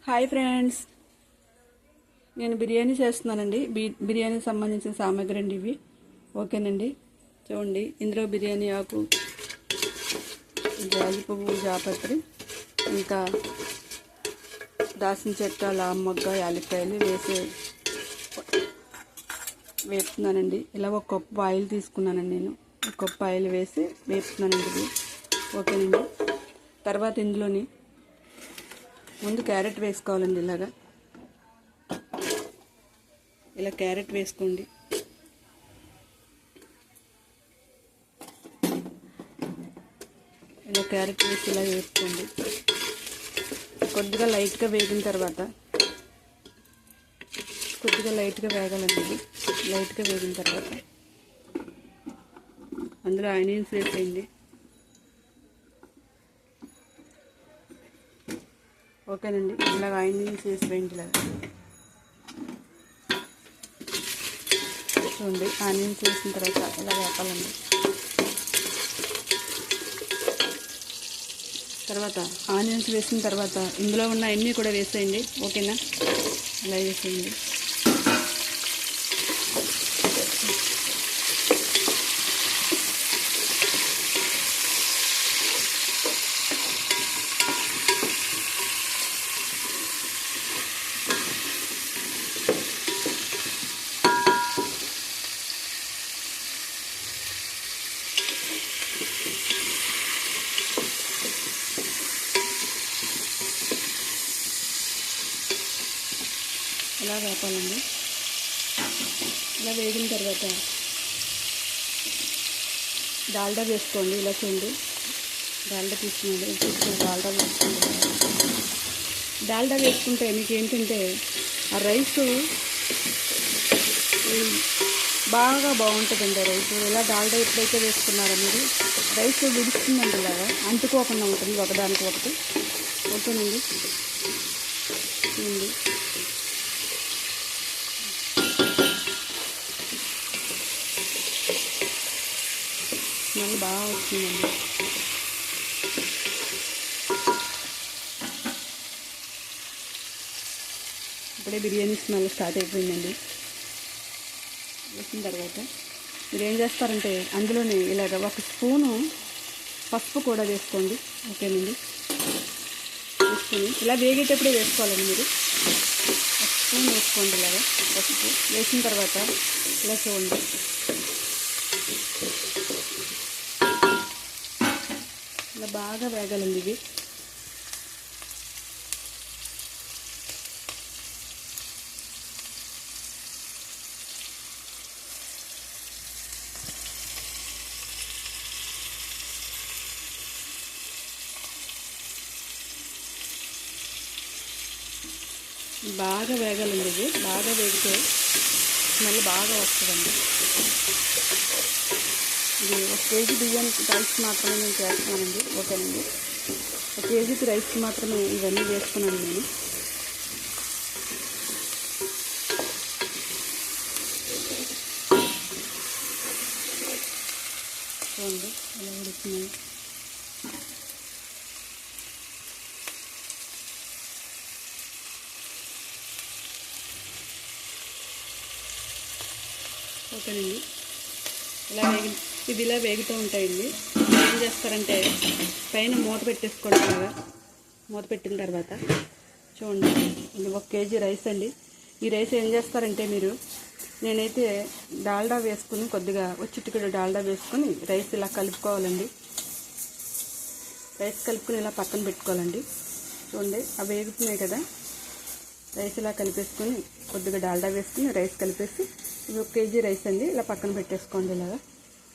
Hi friends, నేను బిర్యానీ చేస్తున్నానండి. బిర్యానీకి సంబంధించిన సామాగ్రి అండి ఇవి. ఓకేనండి, చూడండి. ఇందులో బిర్యానీ ఆకు, జాజి పువ్వు, జాపత్రి, ఇంకా దాసిన చెక్క, లామొగ్గ, యాలక్కాయలు వేసి వేపుతున్నానండి. ఇలా ఒక కప్పు ఆయిల్ తీసుకున్నానండి. నేను ఒక కప్పు ఆయిల్ వేసి వేపుతున్నానండి ఇది. ఓకేనండి. తర్వాత ఇందులోని ముందు క్యారెట్ వేసుకోవాలండి. ఇలా క్యారెట్ వేసుకోండి. ఇలా క్యారెట్ వేసి ఇలా వేసుకోండి. కొద్దిగా లైట్గా వేగిన తర్వాత లైట్గా వేగాలండి. ఇది లైట్గా వేగిన తర్వాత అందులో ఆనియన్స్ వేసేయండి. ఓకేనండి, ఇలాగ ఆనియన్స్ వేసేయండి. ఇలాగ చూడండి, ఆనియన్స్ వేసిన తర్వాత ఇలా వేపాలండి. తర్వాత ఆనియన్స్ వేసిన తర్వాత ఇందులో ఉన్న అన్నీ కూడా వేసేయండి. ఓకేనా, ఇలా వేసేయండి. ఇలా వేపాలండి. ఇలా వేగిన తర్వాత డాల్డా వేసుకోండి. ఇలా చూడండి, డాల్డా తీసుకుని డాల్డా వేసుకోండి. డాల్డా వేసుకుంటే మీకు ఏంటంటే ఆ రైసు బాగా బాగుంటుందండి. రైసు ఇలా డాల్డా ఎప్పుడైతే వేసుకున్నారో మీరు రైస్ విడుస్తుందండి. ఇలాగా అంటుకోకుండా ఉంటుంది ఒకదానికి ఒకటి. ఓకేనండి, చూడండి. స్మెల్ బాగా వస్తుందండి. ఇప్పుడే బిర్యానీ స్మెల్ స్టార్ట్ అయిపోయిందండి. వేసిన తర్వాత మీరు ఏం చేస్తారంటే అందులోనే ఇలాగ ఒక స్పూను పసుపు కూడా వేసుకోండి. ఓకేనండి, వేసుకొని ఇలా వేగేటప్పుడే వేసుకోవాలండి. మీరు ఒక స్పూన్ వేసుకోండి. ఇలాగ పసుపు వేసిన తర్వాత ఇలా చూడండి, ఇలా బాగా వేగాలండి. ఇది బాగా వేగాలండి. ఇది బాగా వేగితే స్మెల్ బాగా వస్తుందండి. ఇది 1 కేజీ బియ్యానికి రైస్ మాత్రమే నేను చేస్తున్నానండి. ఓకేనండి, 1 కేజీకి రైస్ మాత్రమే ఇవన్నీ వేసుకున్నాను నేను. చూడండి ఎలా ఉడుకుతున్నాయి. ఓకేనండి, ఇలా వేగుతూ ఉంటాయండి. ఏం చేస్తారంటే పైన మూత పెట్టేసుకోండి. అలాగా మూత పెట్టిన తర్వాత చూడండి, ఇది 1 కేజీ రైస్ అండి. ఈ రైస్ ఏం చేస్తారంటే మీరు, నేనైతే డాల్డా వేసుకుని కొద్దిగా చిటికెడు డాల్డా వేసుకొని రైస్ ఇలా కలుపుకోవాలండి. రైస్ కలుపుకొని ఇలా పక్కన పెట్టుకోవాలండి. చూడండి, అవి వేగుతున్నాయి కదా. రైస్ ఇలా కలిపేసుకొని కొద్దిగా డాల్డా వేసుకుని రైస్ కలిపేసి ఇది 1 కేజీ రైస్ అండి. ఇలా పక్కన పెట్టేసుకోండి. ఇలాగా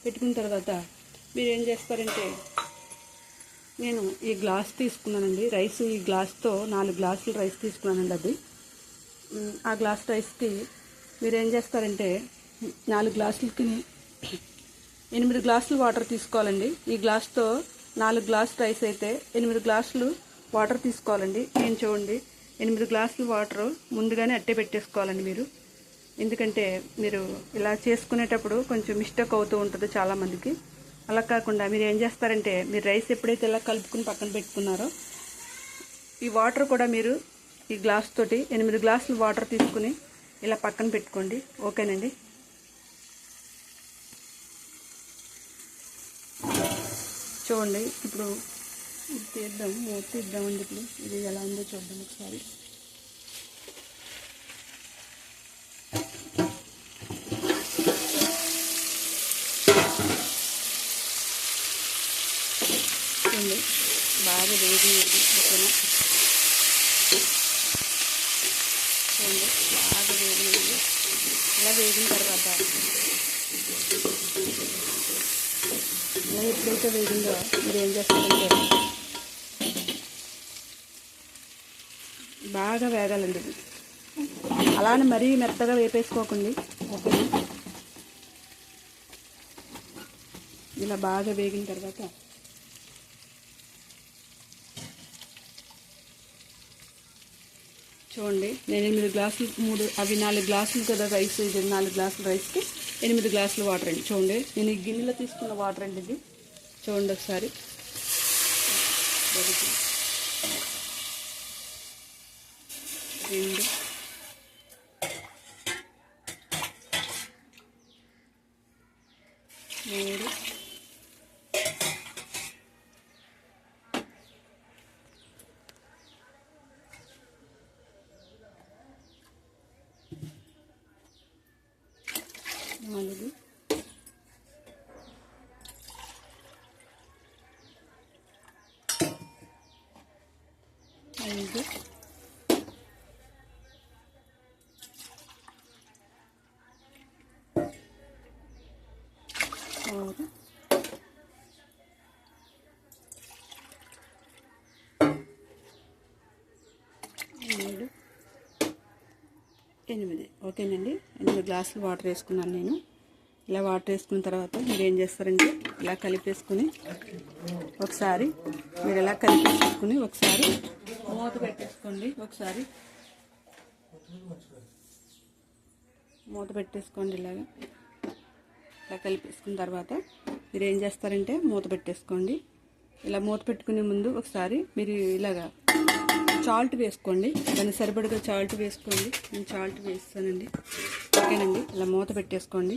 పెట్టుకున్న తర్వాత మీరు ఏం చేస్తారంటే, నేను ఈ గ్లాస్ తీసుకున్నానండి రైస్. ఈ గ్లాస్తో 4 గ్లాసులు రైస్ తీసుకున్నానండి. అది ఆ గ్లాస్ రైస్కి మీరు ఏం చేస్తారంటే 4 గ్లాసులకి 8 గ్లాసులు వాటర్ తీసుకోవాలండి. ఈ గ్లాస్తో 4 గ్లాసులు రైస్ అయితే 8 గ్లాసులు వాటర్ తీసుకోవాలండి. నేను చూడండి 8 గ్లాసులు వాటర్ ముందుగానే అట్టే పెట్టేసుకోవాలండి మీరు. ఎందుకంటే మీరు ఇలా చేసుకునేటప్పుడు కొంచెం మిస్టేక్ అవుతూ ఉంటుంది చాలామందికి. అలా కాకుండా మీరు ఏం చేస్తారంటే, మీరు రైస్ ఎప్పుడైతే ఇలా కలుపుకుని పక్కన పెట్టుకున్నారో ఈ వాటర్ కూడా మీరు ఈ గ్లాస్ తోటి 8 గ్లాసులు వాటర్ తీసుకుని ఇలా పక్కన పెట్టుకోండి. ఓకేనండి. చూడండి ఇప్పుడు తీద్దాం, మూత తీద్దామండి. ఇప్పుడు ఇది ఎలా ఉందో చూద్దాం ఒకసారి. చూడండి బాగా వేగింది. ఓకేనా, చూడండి బాగా వేగింది. ఇలా వేగిన తర్వాత ఇలా ఎప్పుడైతే వేగిందో మీరు ఏం చేస్తారంటే బాగా వేగాలండి. ఇది అలానే మరీ మెత్తగా వేపేసుకోకండి. ఓకేనా, ఇలా బాగా వేగిన తర్వాత చూడండి నేను 8 గ్లాసులు, అవి 4 గ్లాసులు కదా రైస్. ఇది 4 గ్లాసుల రైస్కి 8 గ్లాసులు వాటర్ అండి. చూడండి నేను ఈ గిన్నెలో తీసుకున్న వాటర్ అండి ఇది. చూడండి ఒకసారి. 1 2 3 4 5 6 7 8. ఓకేనండి, 8 గ్లాసులు వాటర్ వేసుకున్నాను నేను. ఇలా వాటర్ వేసుకున్న తర్వాత మీరు ఏం చేస్తారంటే ఇలా కలిపేసుకుని ఒకసారి మూత పెట్టేసుకోండి. మూత పెట్టేసుకోండి. ఇలా కలిపేసుకున్న తర్వాత మీరు ఏం చేస్తారంటే మూత పెట్టేసుకోండి. ఇలా మూత పెట్టుకునే ముందు ఒకసారి మీరు ఇలాగా సాల్ట్ వేసుకోండి. దాన్ని సరిపడగా సాల్ట్ వేసుకోండి. నేను సాల్ట్ వేస్తానండి. ఓకేనండి, ఇలా మూత పెట్టేసుకోండి.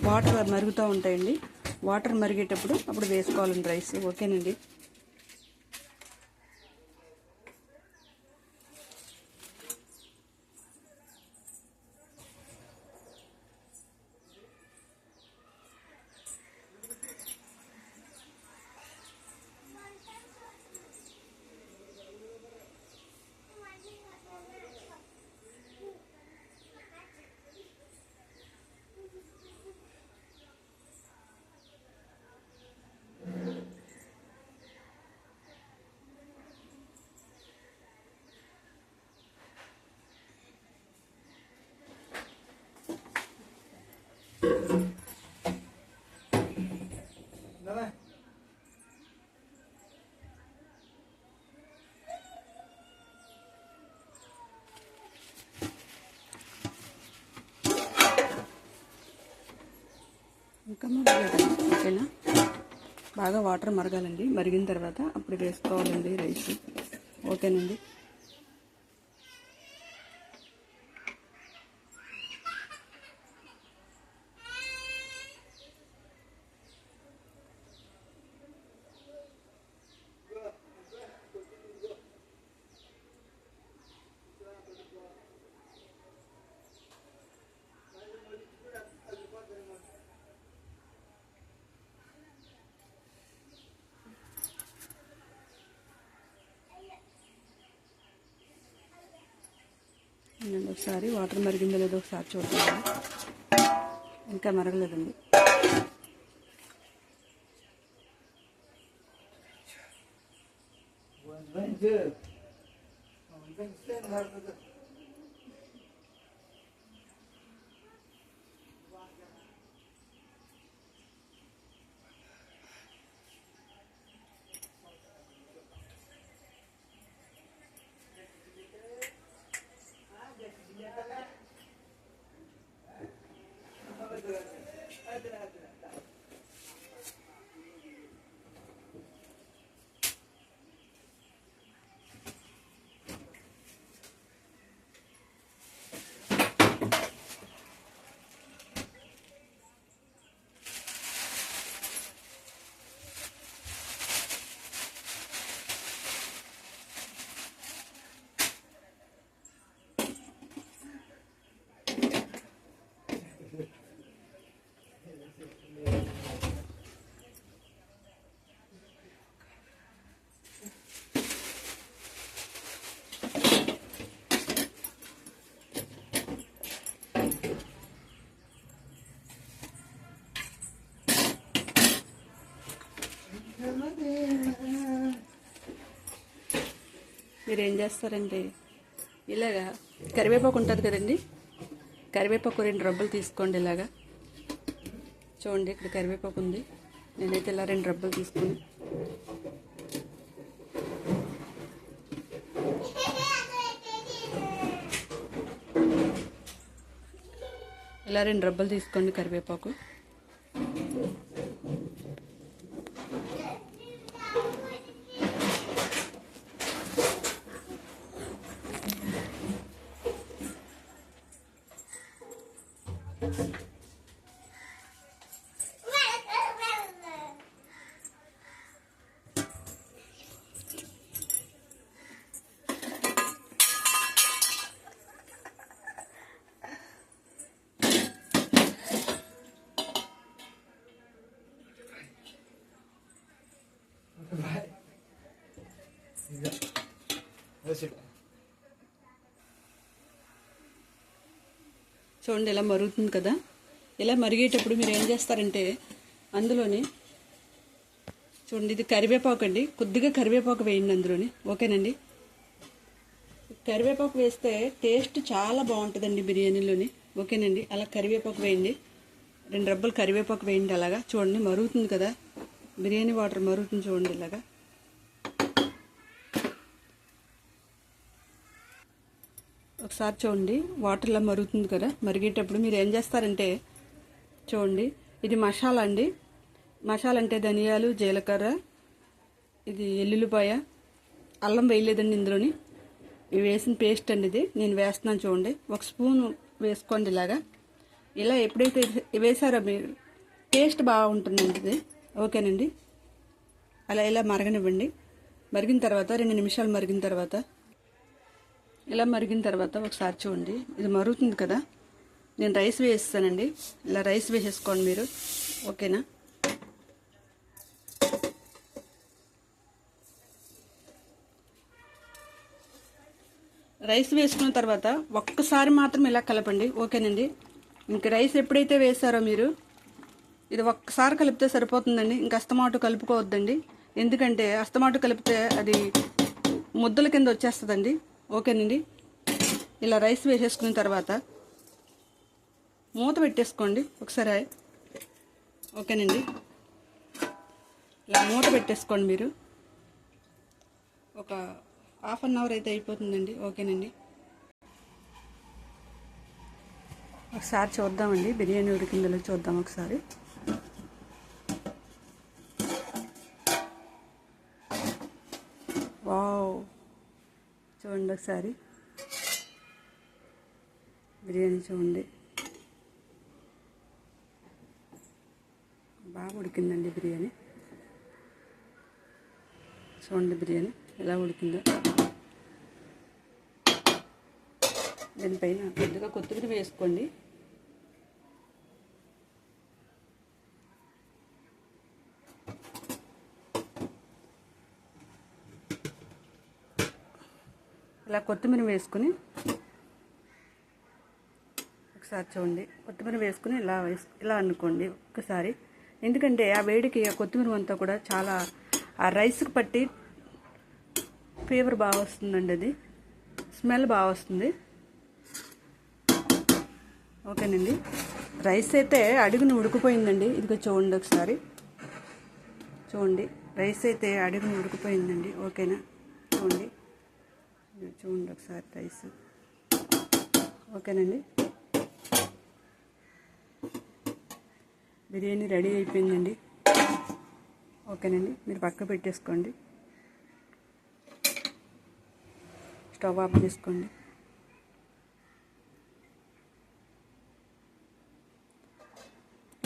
వాటర్ మరుగుతూ ఉంటాయండి. వాటర్ మరిగేటప్పుడు అప్పుడు వేసుకోవాలండి రైస్. ఓకేనండి. ఇంకా మరగలేదండి. ఓకేనా, బాగా వాటర్ మరగాలండి. మరిగిన తర్వాత అప్పుడు వేసుకోవాలండి రైస్. ఓకేనండి. నేను ఒకసారి వాటర్ మరిగిందో లేదో ఒకసారి చూద్దాం. ఇంకా మరగలేదండి. మీరు ఏం చేస్తారంటే ఇలాగా కరివేపాకు ఉంటుంది కదండి, కరివేపాకు 2 రబ్బలు తీసుకోండి. ఇలాగా చూడండి, ఇక్కడ కరివేపాకు ఉంది. నేనైతే ఇలా 2 రబ్బలు తీసుకుని ఇలా 2 రబ్బలు తీసుకోండి కరివేపాకు. చూడండి, ఇలా మరుగుతుంది కదా. ఇలా మరిగేటప్పుడు మీరు ఏం చేస్తారంటే అందులోని చూడండి, ఇది కరివేపాకు అండి, కొద్దిగా కరివేపాకు వేయండి అందులోని. ఓకేనండి, కరివేపాకు వేస్తే టేస్ట్ చాలా బాగుంటుందండి బిర్యానీలోని. ఓకేనండి, అలా కరివేపాకు వేయండి, 2 రబ్బలు కరివేపాకు వేయండి. అలాగా చూడండి, మరుగుతుంది కదా, బిర్యానీ వాటర్ మరుగుతుంది చూడండి. ఇలాగా ఒకసారి చూడండి, వాటర్లో మరుగుతుంది కదా. మరిగేటప్పుడు మీరు ఏం చేస్తారంటే చూడండి, ఇది మసాలా అండి. మసాలా అంటే ధనియాలు, జీలకర్ర, ఇది ఎల్లుల్లిపాయ, అల్లం వేయలేదండి ఇందులోని. ఇవి వేసిన పేస్ట్ అండి, ఇది నేను వేస్తున్నాను చూడండి. 1 స్పూన్ వేసుకోండి. ఇలాగా ఇలా ఎప్పుడైతే వేసారో మీరు టేస్ట్ బాగుంటుందండి ఇది. ఓకేనండి, అలా ఇలా మరగనివ్వండి. మరిగిన తర్వాత 2 నిమిషాలు మరిగిన తర్వాత ఇలా మరిగిన తర్వాత ఒకసారి చూడండి, ఇది మరుగుతుంది కదా. నేను రైస్ వేస్తానండి. ఇలా రైస్ వేసేసుకోండి మీరు. ఓకేనా, రైస్ వేసుకున్న తర్వాత ఒక్కసారి మాత్రం ఇలా కలపండి. ఓకేనండి, ఇంక రైస్ ఎప్పుడైతే వేసారో మీరు ఇది ఒక్కసారి కలిపితే సరిపోతుందండి. ఇంక అస్తమాటు కలుపుకోవద్దండి, ఎందుకంటే అస్తమాటు కలిపితే అది ముద్దల కింద వచ్చేస్తుందండి. ఓకేనండి, ఇలా రైస్ వేసేసుకున్న తర్వాత మూత పెట్టేసుకోండి ఒకసారి. ఓకేనండి, ఇలా మూత పెట్టేసుకోండి మీరు. ఒక ½ అన్ అవర్ అయితే అయిపోతుందండి. ఓకేనండి, ఒకసారి చూద్దామండి, బిర్యానీ ఉడికిందో చూద్దాం ఒకసారి. వావ్, చూడండి ఒకసారి బిర్యానీ చూడండి, బాగా ఉడికిందండి బిర్యానీ. చూడండి బిర్యానీ ఎలా ఉడికిందో. దీనిపైన కొద్దిగా కొత్తిమీర వేసుకోండి. ఇలా కొత్తిమీర వేసుకుని ఒకసారి చూడండి, కొత్తిమీర వేసుకుని ఇలా అనుకోండి ఒక్కసారి. ఎందుకంటే ఆ వేడికి ఆ కొత్తిమీర అంతా కూడా చాలా ఆ రైస్కి పట్టి ఫ్లేవర్ బాగా వస్తుందండి, అది స్మెల్ బాగా వస్తుంది. ఓకేనండి, రైస్ అయితే అడుగును ఉడికిపోయిందండి. ఇదిగో చూడండి ఒకసారి, చూడండి రైస్ అయితే అడుగును ఉడికిపోయిందండి. ఓకేనా, చూడండి చూడండి ఒకసారి రైస్. ఓకేనండి, బిర్యానీ రెడీ అయిపోయిందండి. ఓకేనండి, మీరు పక్క పెట్టేసుకోండి, స్టవ్ ఆఫ్ చేసుకోండి.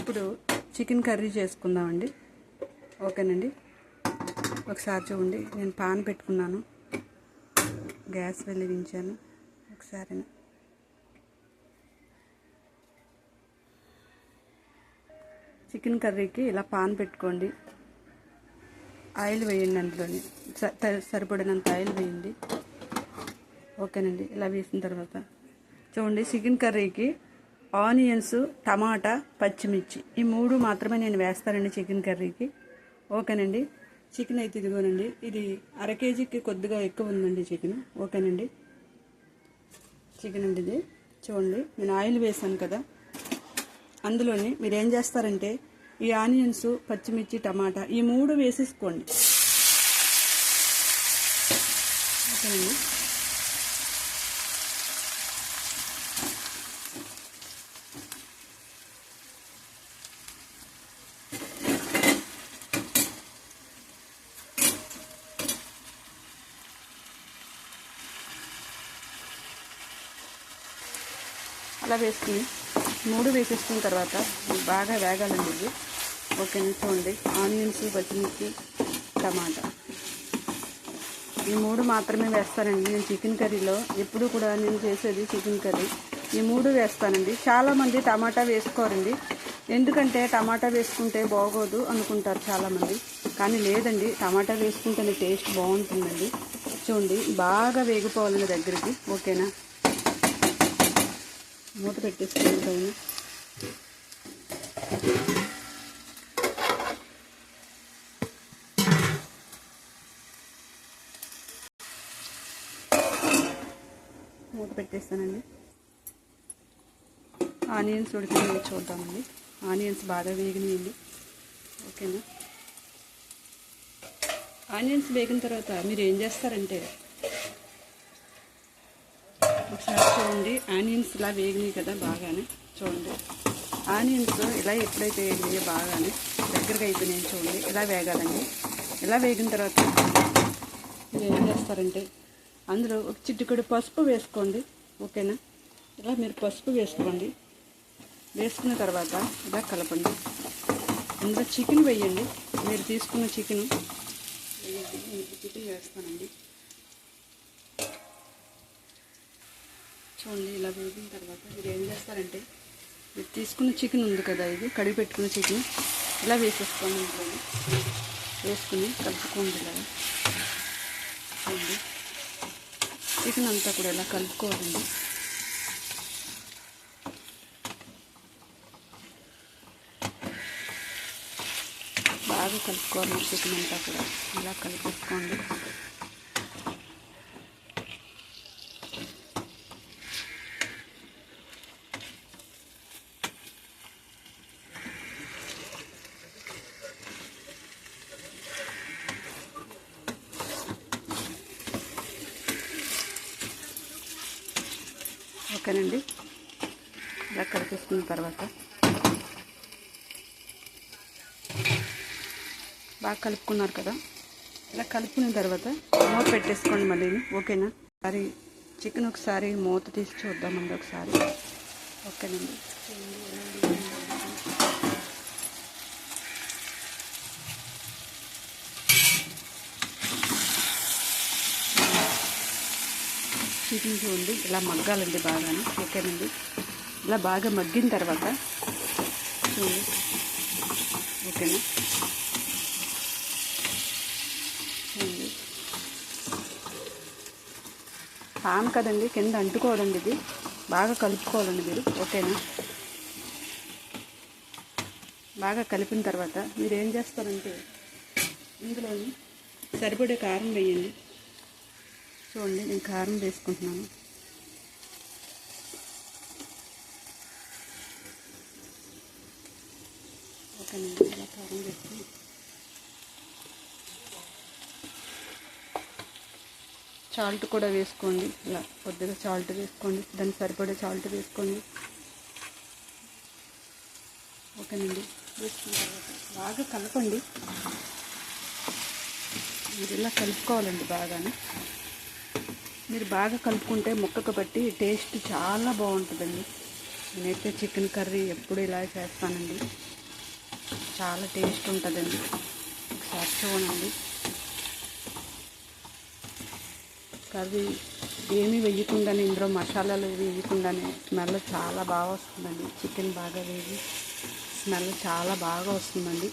ఇప్పుడు చికెన్ కర్రీ చేసుకుందామండి. ఓకేనండి, ఒకసారి చూడండి, నేను పాన్ పెట్టుకున్నాను, గ్యాస్ వెలిగించాను. ఒకసారి చికెన్ కర్రీకి ఇలా పాన్ పెట్టుకోండి, ఆయిల్ వేయండి, అందులోని సరిపడినంత ఆయిల్ వేయండి. ఓకేనండి, ఇలా వేసిన తర్వాత చూడండి, చికెన్ కర్రీకి ఆనియన్స్, టమాటా, పచ్చిమిర్చి ఈ 3 మాత్రమే నేను వేస్తానండి చికెన్ కర్రీకి. ఓకేనండి, చికెన్ అయితే ఇదిగోనండి, ఇది అర కేజీకి కొద్దిగా ఎక్కువ ఉందండి చికెన్. ఓకేనండి, చికెన్ అండి ఇది. చూడండి, నేను ఆయిల్ వేసాను కదా, అందులోని మీరు ఏం చేస్తారంటే ఈ ఆనియన్స్, పచ్చిమిర్చి, టమాటా ఈ 3 వేసేసుకోండి. ఓకేనండి, అలా వేసుకుని 3 వేసేసుకున్న తర్వాత బాగా వేగాలండి ఇది. ఓకేనా, చూడండి, ఆనియన్స్, పచ్చిమిర్చి, టమాటా ఈ 3 మాత్రమే వేస్తానండి నేను చికెన్ కర్రీలో. ఎప్పుడు కూడా నేను చేసేది చికెన్ కర్రీ ఈ 3 వేస్తానండి. చాలామంది టమాటా వేసుకోరండి, ఎందుకంటే టమాటా వేసుకుంటే బాగోదు అనుకుంటారు చాలామంది. కానీ లేదండి, టమాటా వేసుకుంటేనే టేస్ట్ బాగుంటుందండి. చూడండి, బాగా వేగిపోవాలండి దగ్గరికి. ఓకేనా, మూత పెట్టేసుకుని పైన మూత పెట్టేస్తానండి. ఆనియన్స్ ఉడికినాయి చూద్దామండి. ఆనియన్స్ బాగా వేగినాయండి. ఓకేనా, ఆనియన్స్ వేగిన తర్వాత మీరు ఏం చేస్తారంటే ఒకసారి చూడండి, ఆనియన్స్ ఇలా వేగినాయి కదా బాగానే. చూడండి, ఆనియన్స్ ఇలా ఎప్పుడైతే వేగినాయో బాగానే దగ్గరగా అయిపోయినాయి చూడండి, ఇలా వేగాలండి. ఇలా వేగిన తర్వాత మీరు ఏం చేస్తారంటే అందులో ఒక చిటికెడు పసుపు వేసుకోండి. ఓకేనా, ఇలా మీరు పసుపు వేసుకోండి. వేసుకున్న తర్వాత ఇలా కలపండి. అందులో చికెన్ వేయండి, మీరు తీసుకున్న చికెన్ వేయండి. చికెన్ వేస్తానండి. చూడండి, ఇలా వేగిన తర్వాత మీరు ఏం చేస్తారంటే మీరు తీసుకున్న చికెన్ ఉంది కదా, ఇది కడిగి పెట్టుకున్న చికెన్ ఇలా వేసేసుకోండి. ఇంట్లో వేసుకుని కలుపుకోండి. ఇలా చూడండి, చికెన్ అంతా కూడా ఇలా కలుపుకోవాలండి. బాగా కలుపుకోవాలి చికెన్ అంతా కూడా. ఇలా కలిపేసుకోండి. ఓకేనండి, ఇలా కలిపేసుకున్న తర్వాత బాగా కలుపుకున్నారు కదా, ఇలా కలుపుకున్న తర్వాత మూత పెట్టేసుకోండి మళ్ళీ. ఓకేనా, ఒకసారి చికెన్ ఒకసారి మూత తీసి చూద్దామండి ఒకసారి. ఓకేనండి, చికెన్ చూడండి ఇలా మగ్గాలండి బాగానే. ఓకేనండి, ఇలా బాగా మగ్గిన తర్వాత చూడండి. ఓకేనా, చూడండి, పాన్ కదండి, కింద అంటుకోవాలండి, ఇది బాగా కలుపుకోవాలండి మీరు. ఓకేనా, బాగా కలిపిన తర్వాత మీరు ఏం చేస్తారంటే ఇందులోని సరిపడే కారం వేయండి. చూడండి, నేను కారం వేసుకుంటున్నాను. ఓకేనండి, ఇలా కారం వేసుకుని సాల్ట్ కూడా వేసుకోండి. ఇలా కొద్దిగా సాల్ట్ వేసుకోండి, దానికి సరిపడే సాల్ట్ వేసుకోండి. ఓకేనండి, వేసుకున్న తర్వాత బాగా కలపండి. మీరు ఇలా కలుపుకోవాలండి బాగానే. మీరు బాగా కలుపుకుంటే ముక్కకు బట్టి టేస్ట్ చాలా బాగుంటుందండి. నేనైతే చికెన్ కర్రీ ఎప్పుడు ఇలా చేస్తానండి, చాలా టేస్ట్ ఉంటుందండి. ఒకసారి చూడండి, కర్రీ ఏమీ వేయకుండానే, ఇందులో మసాలాలు వేయకుండానే స్మెల్ చాలా బాగా వస్తుందండి. చికెన్ బాగా వేగి స్మెల్ చాలా బాగా వస్తుందండి.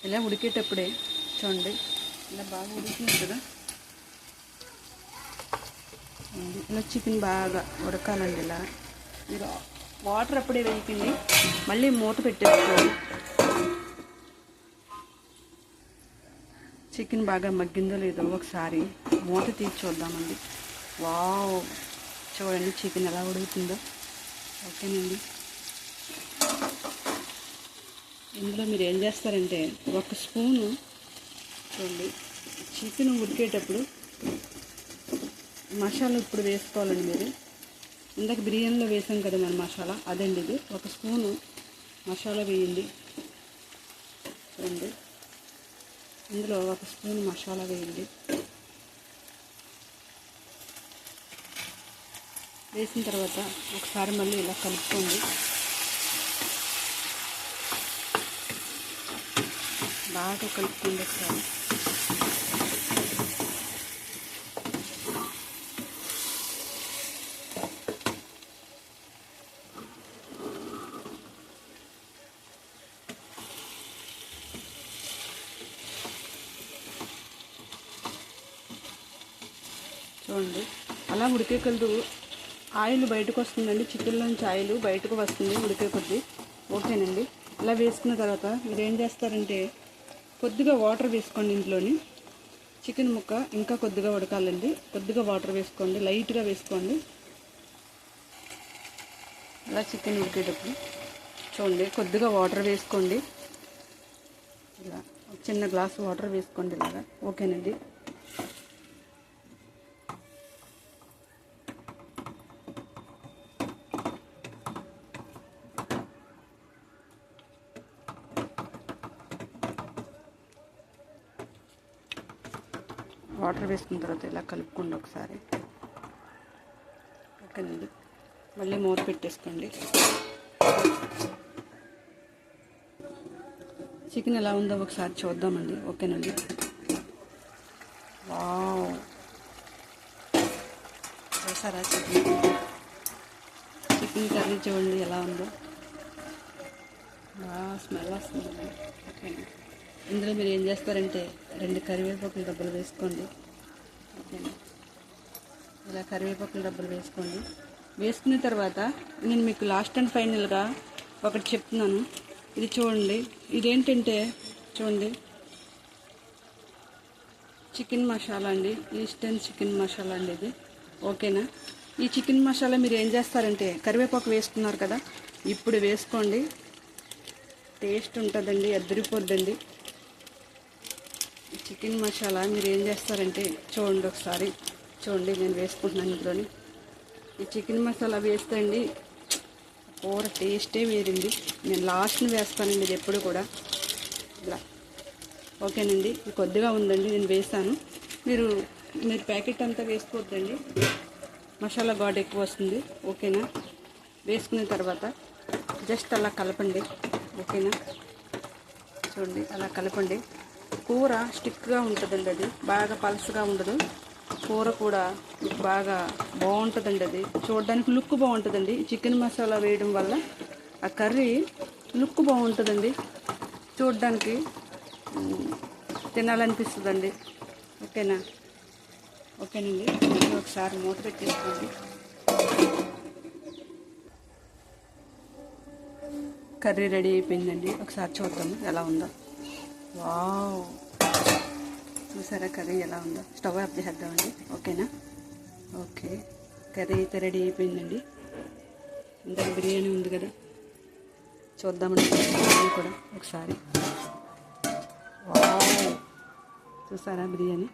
ఇలా ఉడికేటప్పుడే చూడండి, ఇలా బాగా ఉడికింది కదా. ఇలా చికెన్ బాగా ఉడకాలండి. ఇలా మీరు వాటర్ అప్పుడే వేయకండి, మళ్ళీ మూత పెట్టేసుకోండి. చికెన్ బాగా మగ్గిందో లేదో ఒకసారి మూత తీసి చూద్దామండి. వావ్, చూడండి చికెన్ ఎలా ఉడుకుతుందో. ఓకేనండి. ఇందులో మీరు ఏం చేస్తారంటే 1 స్పూను చూడండి, చికెన్ ఉడికేటప్పుడు మసాలా ఇప్పుడు వేసుకోవాలండి. మీరు ఇందాక బిర్యానీలో వేసాం కదా మన మసాలా, అదండి ఇది. 1 స్పూను మసాలా వేయండి. చూడండి, ఇందులో 1 స్పూన్ మసాలా వేయండి. వేసిన తర్వాత ఒకసారి మళ్ళీ ఇలా కలుపుకోండి. బాగా కలుపుకోండి ఒకసారి. చూడండి అలా ఉడికే కొద్ది ఆయిల్ బయటకు వస్తుందండి. చికెన్లోంచి ఆయిల్ బయటకు వస్తుంది ఉడికే కొద్ది. ఓకేనండి. ఇలా వేసుకున్న తర్వాత మీరు ఏం చేస్తారంటే కొద్దిగా వాటర్ వేసుకోండి. ఇంట్లోని చికెన్ ముక్క ఇంకా కొద్దిగా ఉడకాలండి. కొద్దిగా వాటర్ వేసుకోండి, లైట్గా వేసుకోండి. అలా చికెన్ ఉడికేటప్పుడు చూడండి కొద్దిగా వాటర్ వేసుకోండి. ఇలా చిన్న గ్లాస్ వాటర్ వేసుకోండి ఇలాగా. ఓకేనండి. వాటర్ వేసుకున్న తర్వాత ఇలా కలుపుకోండి ఒకసారి. ఓకేనండి. మళ్ళీ మూత పెట్టేసుకోండి. చికెన్ ఎలా ఉందో ఒకసారి చూద్దామండి. ఓకేనండి. వావ్, చూసారా చికెన్ కర్రీ చూడండి ఎలా ఉందో. బాగా స్మెల్ వస్తుందండి. ఓకేనా. ఇందులో మీరు ఏం చేస్తారంటే 2 కరివేపాకుల డబ్బులు వేసుకోండి. ఓకేనా. ఇలా కరివేపాకుల డబ్బులు వేసుకోండి. వేసుకున్న తర్వాత నేను మీకు లాస్ట్ అండ్ ఫైనల్గా ఒకటి చెప్తున్నాను. ఇది చూడండి, ఇదేంటంటే చూడండి చికెన్ మసాలా అండి, ఈస్టర్న్ చికెన్ మసాలా అండి ఇది. ఓకేనా. ఈ చికెన్ మసాలా మీరు ఏం చేస్తారంటే కరివేపాకు వేసుకున్నారు కదా, ఇప్పుడు వేసుకోండి. టేస్ట్ ఉంటుందండి, అద్దరిపోద్దండి. చికెన్ మసాలా మీరు ఏం చేస్తారంటే చూడండి ఒకసారి. చూడండి నేను వేసుకుంటున్నాను ఇందులోని. ఈ చికెన్ మసాలా వేస్తే అండి కూర టేస్టే వేరండి. నేను లాస్ట్ని వేస్తానండి ఇది ఎప్పుడు కూడా ఇలా. ఓకేనండి. ఇది కొద్దిగా ఉందండి, నేను వేస్తాను. మీరు ప్యాకెట్ అంతా వేసుకోవద్దండి, మసాలా ఘాటు ఎక్కువ వస్తుంది. ఓకేనా. వేసుకున్న తర్వాత జస్ట్ అలా కలపండి. ఓకేనా. చూడండి అలా కలపండి. కూర స్టిక్గా ఉంటుందండి, అది బాగా పలుచగా ఉండదు. కూర కూడా బాగా బాగుంటుందండి, అది చూడడానికి లుక్ బాగుంటుందండి. చికెన్ మసాలా వేయడం వల్ల ఆ కర్రీ లుక్ బాగుంటుందండి, చూడడానికి తినాలనిపిస్తుందండి. ఓకేనా. ఓకేనండి. ఒకసారి మూత పెట్టేసుకోండి. కర్రీ రెడీ అయిపోయిందండి. ఒకసారి చూద్దాము ఎలా ఉందో. వావ్, చూసారా కర్రీ ఎలా ఉందో. స్టవ్ ఆఫ్ చేద్దామండి. ఓకేనా. ఓకే, కర్రీ అయితే రెడీ అయిపోయిందండి. ఇందాక బిర్యానీ ఉంది కదా, చూద్దామండి బిర్యానీ కూడా ఒకసారి. వావ్, చూసారా బిర్యానీ.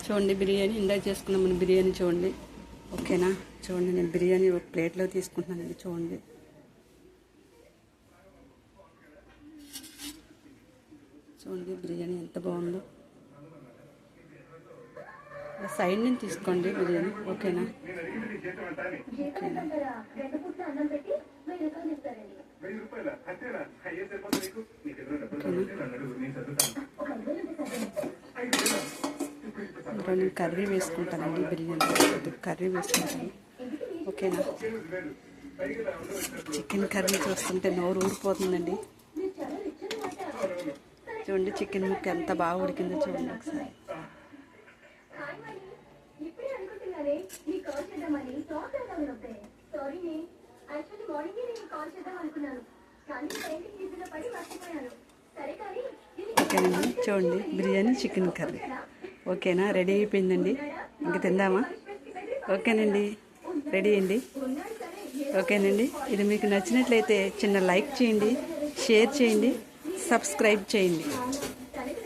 చూడండి బిర్యానీ ఇందాక చేసుకున్నాం మన బిర్యానీ చూడండి. ఓకేనా. చూడండి నేను బిర్యానీ ఒక ప్లేట్లో తీసుకుంటున్నానండి. చూడండి చూడండి బిర్యానీ ఎంత బాగుందో. సైడ్ నుంచి తీసుకోండి బిర్యానీ. ఓకేనా. ఓకేనా. ఇంకా నేను కర్రీ వేసుకుంటానండి బిర్యానీ, కర్రీ వేసుకుంటాను. ఓకేనా. చికెన్ కర్రీ చూస్తుంటే నోరు ఊరిపోతుందండి. చూడండి చికెన్ ముక్క ఎంత బాగా ఉడికిందో చూడండి ఒకసారి. ఇప్పుడే అనుకుంటున్నానే నీ కాల్ చేద్దామని టాక్ చేద్దామని సారీ నే యాక్చువల్లీ మార్నింగ్ నేను కాల్ చేద్దాం అనుకున్నాను కానీ పెయింటింగ్ బిజీలో పడి మర్చిపోయాను సరే కానీ ఓకేనండి, చూడండి బిర్యానీ చికెన్ కర్రీ ఓకేనా, రెడీ అయిపోయిందండి. ఇంక తిందామా? ఓకేనండి, రెడీ అండి. ఓకేనండి, ఇది మీకు నచ్చినట్లయితే చిన్న లైక్ చేయండి, షేర్ చేయండి, సబ్స్క్రైబ్ చేయండి.